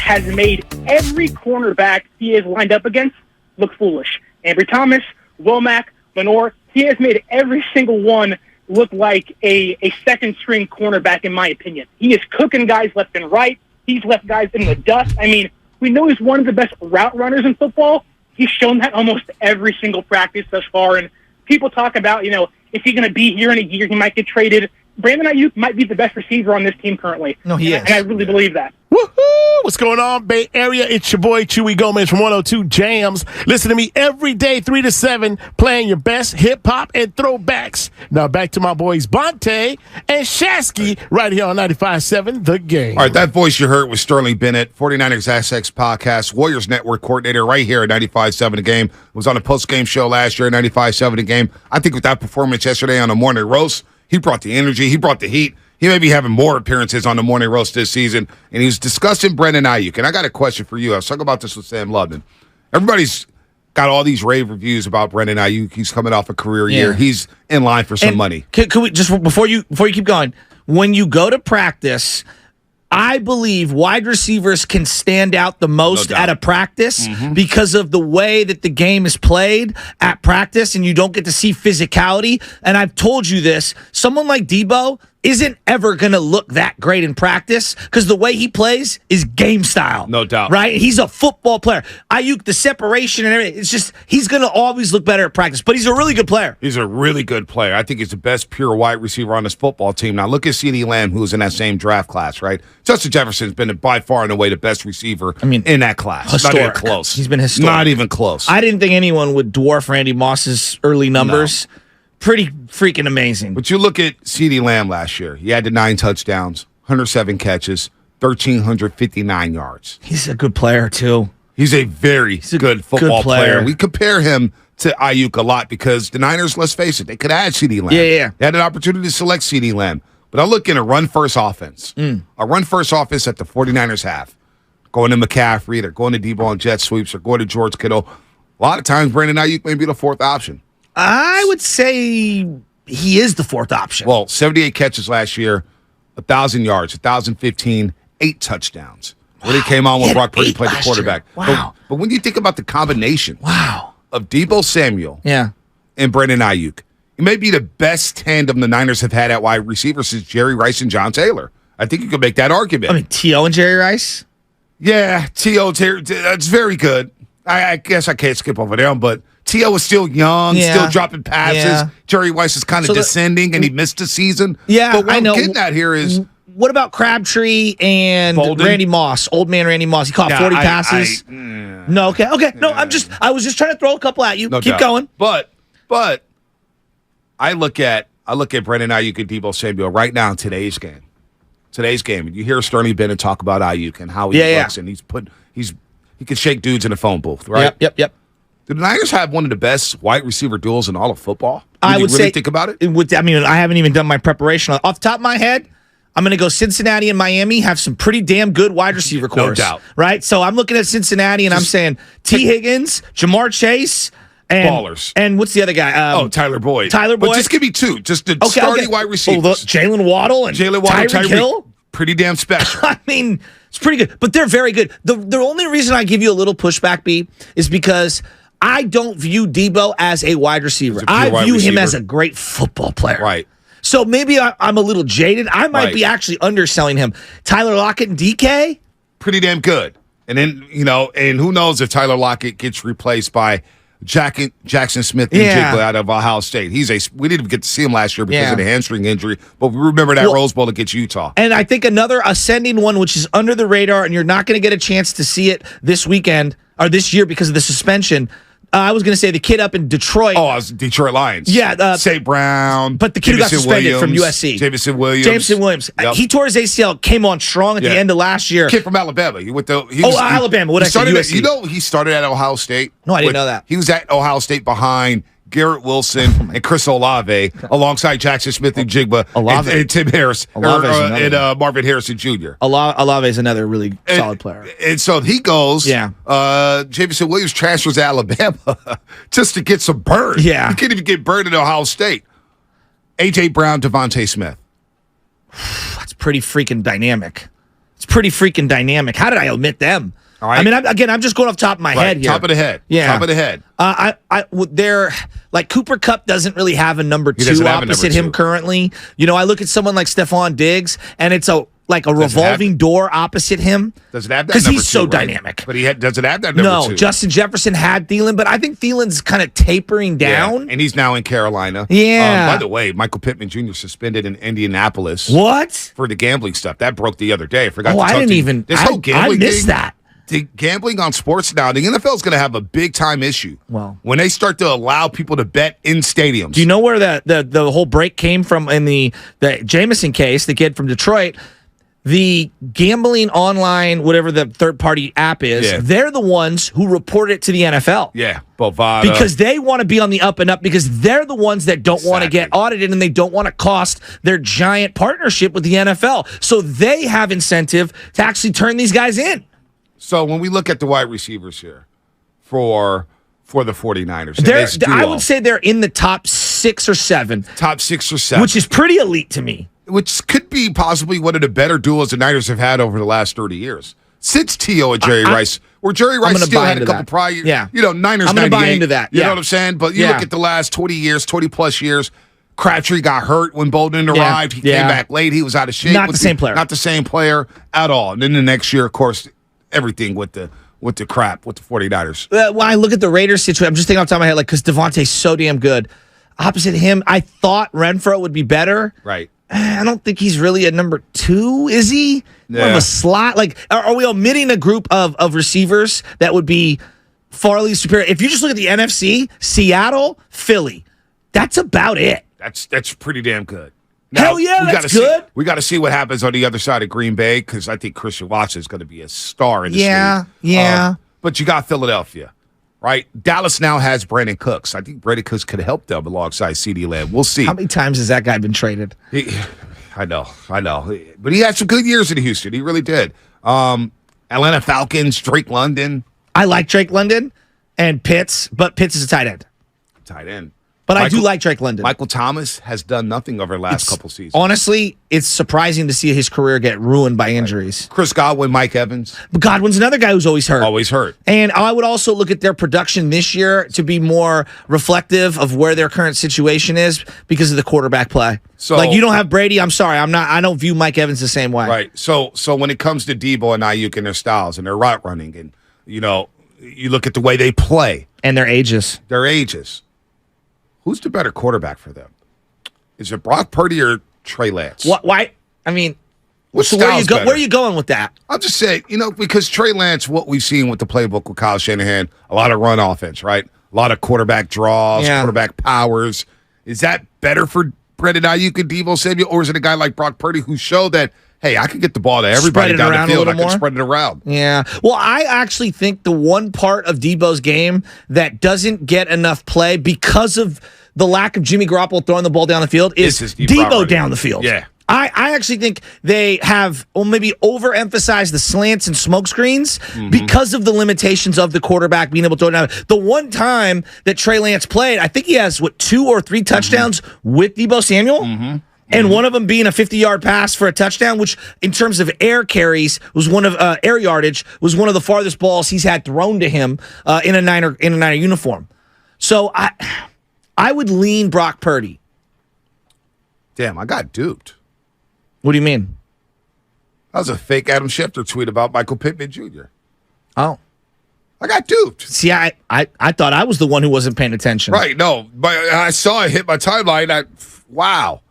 has made every cornerback he is lined up against look foolish. Ambry Thomas, Womack, Lenore, he has made every single one look like a second-string cornerback, in my opinion. He is cooking guys left and right. He's left guys in the dust. I mean, we know he's one of the best route runners in football. He's shown that almost every single practice thus far. And people talk about, if he's going to be here in a year, he might get traded. Brandon Aiyuk might be the best receiver on this team currently. No, he is. And I really believe that. Woohoo! What's going on, Bay Area? It's your boy, Chewy Gomez from 102 Jams. Listen to me every day, 3 to 7, playing your best hip-hop and throwbacks. Now back to my boys, Bonte and Shasky, right here on 95.7 The Game. All right, that voice you heard was Sterling Bennett, 49ers SX Podcast, Warriors Network coordinator right here at 95.7 The Game. Was on a post-game show last year at 95.7 The Game. I think with that performance yesterday on the morning roast, he brought the energy. He brought the heat. He may be having more appearances on the morning roast this season, and he was discussing Brandon Aiyuk. And I got a question for you. I was talking about this with Sam Lubman. Everybody's got all these rave reviews about Brandon Aiyuk. He's coming off a career year. He's in line for some money. Can we just before you keep going? When you go to practice, I believe wide receivers can stand out the most at a practice because of the way that the game is played at practice, and you don't get to see physicality. And I've told you this, someone like Debo isn't ever going to look that great in practice because the way he plays is game style. No doubt. Right? He's a football player. Aiyuk, the separation and everything, it's just he's going to always look better at practice, but he's a really good player. He's a really good player. I think he's the best pure wide receiver on this football team. Now, look at CeeDee Lamb, who's in that same draft class, right? Justin Jefferson's been by far and away the best receiver in that class. Historic. Not even close. He's been historic. Not even close. I didn't think anyone would dwarf Randy Moss's early numbers. No. Pretty freaking amazing. But you look at CeeDee Lamb last year. He had the 9 touchdowns, 107 catches, 1,359 yards. He's a good player, too. He's a very good football player. We compare him to Aiyuk a lot because the Niners, let's face it, they could add CeeDee Lamb. Yeah. They had an opportunity to select CeeDee Lamb. But I look in a run-first offense. A run-first offense that the 49ers have. Going to McCaffrey, they're going to Debo on jet sweeps, or going to George Kittle. A lot of times, Brandon Aiyuk may be the fourth option. I would say he is the fourth option. Well, 78 catches last year, 1,000 yards, 1,015, 8 touchdowns. When he came on when Brock Purdy played the quarterback. Wow. But when you think about the combination of Debo Samuel and Brandon Aiyuk, it may be the best tandem the Niners have had at wide receiver since Jerry Rice and John Taylor. I think you could make that argument. I mean, T.O. and Jerry Rice? Yeah, T.O. That's very good. I guess I can't skip over them, but T.O. is still young, still dropping passes. Yeah. Jerry Rice is kind of descending, and he missed a season. Yeah, but what I know. I'm getting at here is... What about Crabtree and Bolden? Randy Moss? Old man Randy Moss. He caught 40 passes. No, okay. No, I was just trying to throw a couple at you. No Keep doubt. going. But I look at Brandon Aiyuk and Debo Samuel right now in today's game. And you hear Sterling Bennett talk about Aiyuk and how he looks, and he can shake dudes in a phone booth, right? Yep. Do the Niners have one of the best wide receiver duels in all of football? I would say. Think about it. I haven't even done my preparation. Off the top of my head, I'm going to go Cincinnati and Miami have some pretty damn good wide receiver cores. No doubt. Right? So I'm looking at Cincinnati, and I'm saying T. Higgins, Jamar Chase, and ballers. And what's the other guy? Tyler Boyd. But just give me two. Just the starting wide receivers. Jalen Waddle and Tyreek Hill. Pretty damn special. I mean, it's pretty good. But they're very good. The only reason I give you a little pushback, B, is because I don't view Debo as a wide receiver. I view him as a great football player. Right. So maybe I'm a little jaded. I might be actually underselling him. Tyler Lockett and DK? Pretty damn good. And then, and who knows if Tyler Lockett gets replaced by Jackson Smith and Jigba out of Ohio State. We didn't get to see him last year because of the hamstring injury, but we remember that Rose Bowl against Utah. And I think another ascending one, which is under the radar, and you're not going to get a chance to see it this weekend or this year because of the suspension. I was going to say the kid up in Detroit. Oh, I was Detroit Lions. Yeah. St. Brown. But the kid who got suspended from USC. Jameson Williams. Yep. He tore his ACL, came on strong at the end of last year. Kid from Alabama. Alabama. What I said, USC. He started at Ohio State. No, I didn't know that. He was at Ohio State behind Garrett Wilson and Chris Olave alongside Jackson Smith and Jigba and Tim Harris and Marvin Harrison Jr. Olave is another really solid player. And so he goes. Yeah. Jameson Williams transfers to Alabama just to get some burn. Yeah. He can't even get burned at Ohio State. A.J. Brown, Devontae Smith. That's pretty freaking dynamic. It's pretty freaking dynamic. How did I omit them? All right. I mean, I'm just going off the top of my head here. Top of the head. Yeah. Top of the head. They're like Cooper Kupp doesn't really have a number two opposite him currently. You know, I look at someone like Stephon Diggs, and it's a revolving door opposite him. Does it have that? Because he's so right? dynamic. But does it have that number two? No, Justin Jefferson had Thielen, but I think Thielen's kind of tapering down. Yeah, and he's now in Carolina. Yeah. By the way, Michael Pittman Jr. suspended in Indianapolis. What? For the gambling stuff. That broke the other day. I forgot to I talk didn't to you. even. This whole gambling I missed thing, that. The gambling on sports now, the NFL is going to have a big time issue. Well, when they start to allow people to bet in stadiums. Do you know where the whole break came from in the Jameson case, the kid from Detroit? The gambling online, whatever the third-party app is, they're the ones who report it to the NFL. Yeah, Bovada. Because they want to be on the up and up because they're the ones that don't want to get audited and they don't want to cost their giant partnership with the NFL. So they have incentive to actually turn these guys in. So when we look at the wide receivers here for the 49ers, I would say they're in the top 6 or 7. Top 6 or 7. Which is pretty elite to me. Which could be possibly one of the better duos the Niners have had over the last 30 years. Since T.O. and Jerry Rice, where Jerry Rice still had a couple prior years. Yeah. You know, Niners I'm going to buy 98, into that. You know what I'm saying? But you look at the last 20 years, 20-plus years, Crabtree got hurt when Bolden arrived. He came back late. He was out of shape. Not the same player. Not the same player at all. And then the next year, of course, everything with the crap with the 49ers. When I look at the Raiders situation, I'm just thinking off the top of my head, like, because Devontae's so damn good. Opposite him, I thought Renfro would be better. Right. I don't think he's really a number 2, is he? Yeah. More of a slot? Like, are we omitting a group of receivers that would be farly superior? If you just look at the NFC, Seattle, Philly, that's about it. That's pretty damn good. Now, Hell yeah, that's good. We got to see what happens on the other side of Green Bay because I think Christian Watson is going to be a star in this league. Yeah. But you got Philadelphia, right? Dallas now has Brandon Cooks. I think Brandon Cooks could help them alongside CeeDee Lamb. We'll see. How many times has that guy been traded? I know. But he had some good years in Houston. He really did. Atlanta Falcons, Drake London. I like Drake London and Pitts, but Pitts is a tight end. But I do like Drake London. Michael Thomas has done nothing over the last couple seasons. Honestly, it's surprising to see his career get ruined by injuries. Chris Godwin, Mike Evans. But Godwin's another guy who's always hurt. Always hurt. And I would also look at their production this year to be more reflective of where their current situation is because of the quarterback play. So, like, you don't have Brady. I'm sorry. I don't view Mike Evans the same way. Right. So when it comes to Debo and Aiyuk and their styles and their route running and, you know, you look at the way they play. And their ages. Who's the better quarterback for them? Is it Brock Purdy or Trey Lance? Why? I mean, so where are you going with that? I'll just say, you know, because Trey Lance, what we've seen with the playbook with Kyle Shanahan, a lot of run offense, right? A lot of quarterback draws, quarterback powers. Is that better for Brandon Aiyuk and Deebo Samuel, or is it a guy like Brock Purdy who showed that, hey, I can get the ball to everybody down the field. I can spread it around. Yeah. Well, I actually think the one part of Debo's game that doesn't get enough play because of the lack of Jimmy Garoppolo throwing the ball down the field is Debo down the field. Yeah. I actually think they have maybe overemphasized the slants and smoke screens because of the limitations of the quarterback being able to throw it down. The one time that Trey Lance played, I think he has, 2 or 3 touchdowns with Debo Samuel? And one of them being a 50-yard pass for a touchdown, which in terms of air carries was one of air yardage was one of the farthest balls he's had thrown to him in a Niner uniform. So I would lean Brock Purdy. Damn, I got duped. What do you mean? That was a fake Adam Schefter tweet about Michael Pittman Jr. Oh. I got duped. See, I thought I was the one who wasn't paying attention. Right, no. But I saw it hit my timeline. Wow.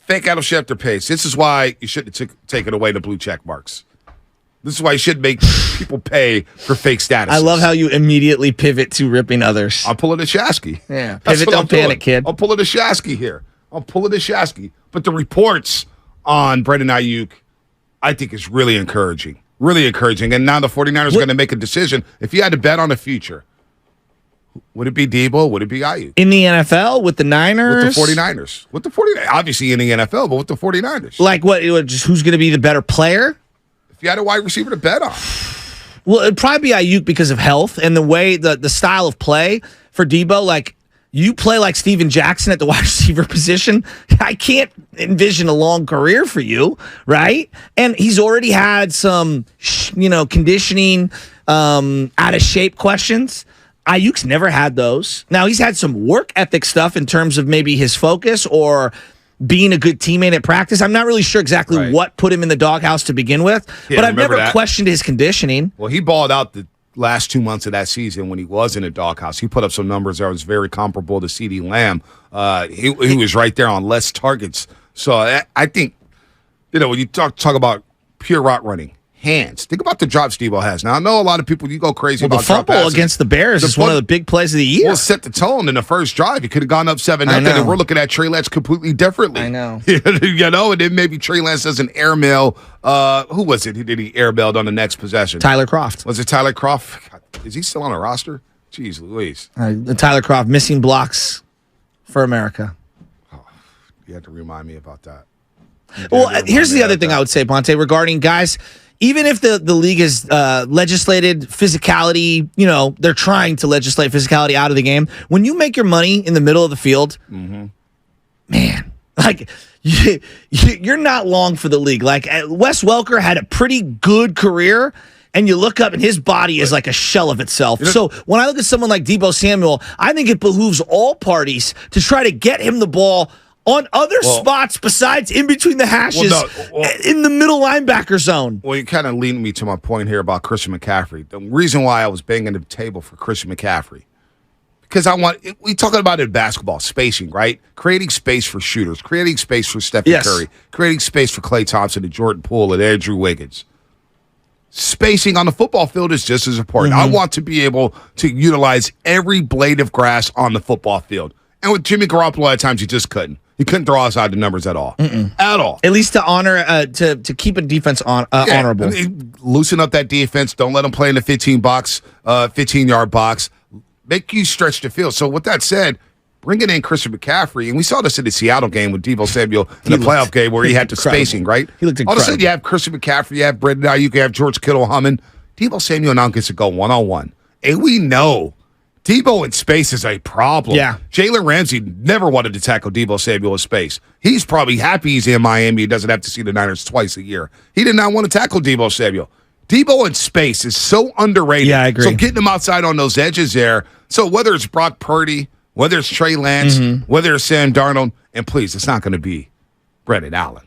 Fake Adam Schefter page. This is why you shouldn't have taken away the blue check marks. This is why you shouldn't make people pay for fake status. I love how you immediately pivot to ripping others. I'm pulling a Shasky. Yeah, pivot, don't panic, kid. I'm pulling a Shasky here. But the reports on Brandon Aiyuk, I think, is really encouraging. Really encouraging. And now the 49ers are going to make a decision. If you had to bet on the future, would it be Debo? Would it be Aiyuk? In the NFL with the Niners? With the 49ers. Obviously in the NFL, but with the 49ers. Like what? Just who's going to be the better player? If you had a wide receiver to bet on. Well, it'd probably be Aiyuk because of health and the way, the style of play for Debo. Like, You play like Steven Jackson at the wide receiver position, I can't envision a long career for you, right? And he's already had some, conditioning, out of shape questions. Aiyuk's never had those. Now, he's had some work ethic stuff in terms of maybe his focus or being a good teammate at practice. I'm not really sure exactly what put him in the doghouse to begin with, but I've never questioned his conditioning. Well, he balled out the last 2 months of that season when he was in a doghouse. He put up some numbers that was very comparable to CeeDee Lamb. He was right there on less targets. So I think, when you talk about pure route running, hands. Think about the drops Debo has. Now, I know a lot of people, you go crazy about the fumble drop passes. against the Bears is one of the big plays of the year. Well, set the tone in the first drive. He could have gone up 7-0, and we're looking at Trey Lance completely differently. I know. And then maybe Trey Lance does an airmail. Who was it? Did he airmailed on the next possession? Tyler Kroft. Was it Tyler Kroft? God, is he still on a roster? Jeez Louise. Tyler Kroft, missing blocks for America. Oh, you had to remind me about that. Well, here's the other thing I would say, Ponte, regarding guys. Even if the league has legislated physicality, they're trying to legislate physicality out of the game. When you make your money in the middle of the field, man, like you're not long for the league. Like Wes Welker had a pretty good career, and you look up and his body is like a shell of itself. So when I look at someone like Deebo Samuel, I think it behooves all parties to try to get him the ball on other spots besides in between the hashes in the middle linebacker zone. Well, you kind of leading me to my point here about Christian McCaffrey. The reason why I was banging the table for Christian McCaffrey, because we talking about it in basketball, spacing, right? Creating space for shooters, creating space for Stephen Curry, creating space for Klay Thompson and Jordan Poole and Andrew Wiggins. Spacing on the football field is just as important. I want to be able to utilize every blade of grass on the football field. And with Jimmy Garoppolo, at times, he just couldn't. He couldn't throw outside the numbers at all. At all. At least to honor, to keep a defense honorable. Loosen up that defense. Don't let them play in the 15-yard box. Make you stretch the field. So with that said, bringing in Christian McCaffrey, and we saw this in the Seattle game with Deebo Samuel in the playoff game where he had the spacing, right? He looked incredible. All of a sudden, you have Christian McCaffrey, you have Brendan Aiyuk, you have George Kittle humming. Deebo Samuel now gets to go one-on-one. And we know Deebo in space is a problem. Yeah. Jalen Ramsey never wanted to tackle Deebo Samuel in space. He's probably happy he's in Miami. He doesn't have to see the Niners twice a year. He did not want to tackle Deebo Samuel. Deebo in space is so underrated. Yeah, I agree. So getting him outside on those edges there. So whether it's Brock Purdy, whether it's Trey Lance, whether it's Sam Darnold, and please, it's not going to be Brendan Allen.